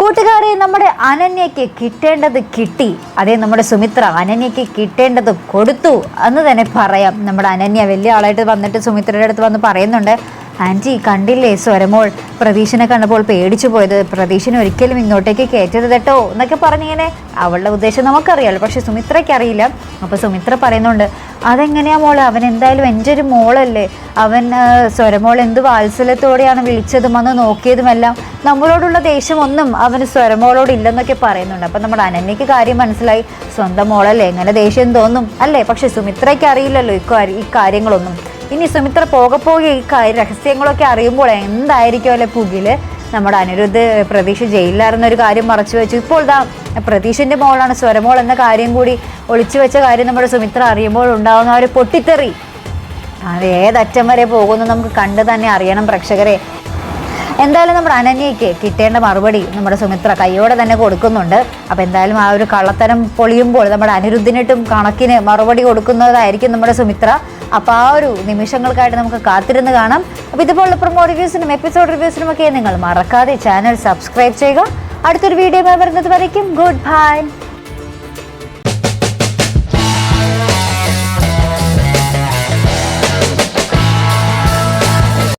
കൂട്ടുകാരെ, നമ്മുടെ അനന്യയ്ക്ക് കിട്ടേണ്ടത് കിട്ടി. അതേ, നമ്മുടെ സുമിത്ര അനന്യയ്ക്ക് കിട്ടേണ്ടത് കൊടുത്തു എന്ന് തന്നെ പറയാം. നമ്മുടെ അനന്യ വലിയ ആളായിട്ട് വന്നിട്ട് സുമിത്രയുടെ അടുത്ത് വന്ന് പറയുന്നുണ്ട്, ആൻറ്റി കണ്ടില്ലേ സ്വരമോൾ പ്രതീക്ഷനെ കണ്ടപ്പോൾ പേടിച്ചു പോയത്, പ്രതീക്ഷനെ ഒരിക്കലും ഇങ്ങോട്ടേക്ക് കയറ്റരുത് കേട്ടോ എന്നൊക്കെ പറഞ്ഞിങ്ങനെ. അവളുടെ ഉദ്ദേശം നമുക്കറിയാലോ, പക്ഷെ സുമിത്രയ്ക്ക് അറിയില്ല. അപ്പോൾ സുമിത്ര പറയുന്നുണ്ട്, അതെങ്ങനെയാ മോളെ, അവൻ എന്തായാലും എൻ്റെ ഒരു മോളല്ലേ, അവൻ സ്വരമോൾ എന്ത് വാത്സല്യത്തോടെയാണ് വിളിച്ചതും അന്ന് നോക്കിയതുമെല്ലാം, നമ്മളോടുള്ള ദേഷ്യമൊന്നും അവന് സ്വരമോളോട് ഇല്ലെന്നൊക്കെ പറയുന്നുണ്ട്. അപ്പം നമ്മുടെ അനന്യയ്ക്ക് കാര്യം മനസ്സിലായി, സ്വന്തം മോളല്ലേ എങ്ങനെ ദേഷ്യം തോന്നും അല്ലേ. പക്ഷെ സുമിത്രയ്ക്ക് അറിയില്ലല്ലോ ഈ കാര്യങ്ങളൊന്നും. ഇനി സുമിത്ര പോകെ ഈ രഹസ്യങ്ങളൊക്കെ അറിയുമ്പോൾ എന്തായിരിക്കും അല്ലെ പുകില്. നമ്മുടെ അനിരുദ്ധ് പ്രതീക്ഷ ജയിലിലായിരുന്നൊരു കാര്യം മറച്ചു വെച്ചു. ഇപ്പോൾ ഇതാ പ്രതീക്ഷൻ്റെ മോളാണ് സ്വരമോൾ എന്ന കാര്യം കൂടി ഒളിച്ചു വെച്ച കാര്യം നമ്മുടെ സുമിത്ര അറിയുമ്പോൾ ഉണ്ടാകുന്ന ഒരു പൊട്ടിത്തെറി അത് ഏതറ്റം വരെ പോകുന്നു നമുക്ക് കണ്ടു തന്നെ അറിയണം പ്രേക്ഷകരെ. എന്തായാലും നമ്മുടെ അനന്യയ്ക്ക് കിട്ടേണ്ട മറുപടി നമ്മുടെ സുമിത്ര കയ്യോടെ തന്നെ കൊടുക്കുന്നുണ്ട്. അപ്പം എന്തായാലും ആ ഒരു കള്ളത്തരം പൊളിയുമ്പോൾ നമ്മുടെ അനിരുദ്ധിനിട്ടും കണക്കിന് മറുപടി കൊടുക്കുന്നതായിരിക്കും നമ്മുടെ സുമിത്ര. അപ്പോൾ ആ ഒരു നിമിഷങ്ങൾക്കായിട്ട് നമുക്ക് കാത്തിരുന്ന് കാണാം. അപ്പോൾ ഇതുപോലുള്ള പ്രൊമോ റിവ്യൂസിനും എപ്പിസോഡ് റിവ്യൂസിനും ഒക്കെ നിങ്ങൾ മറക്കാതെ ചാനൽ സബ്സ്ക്രൈബ് ചെയ്യുക. അടുത്തൊരു വീഡിയോ വരുന്നത് വരയ്ക്കും ഗുഡ് ബൈ.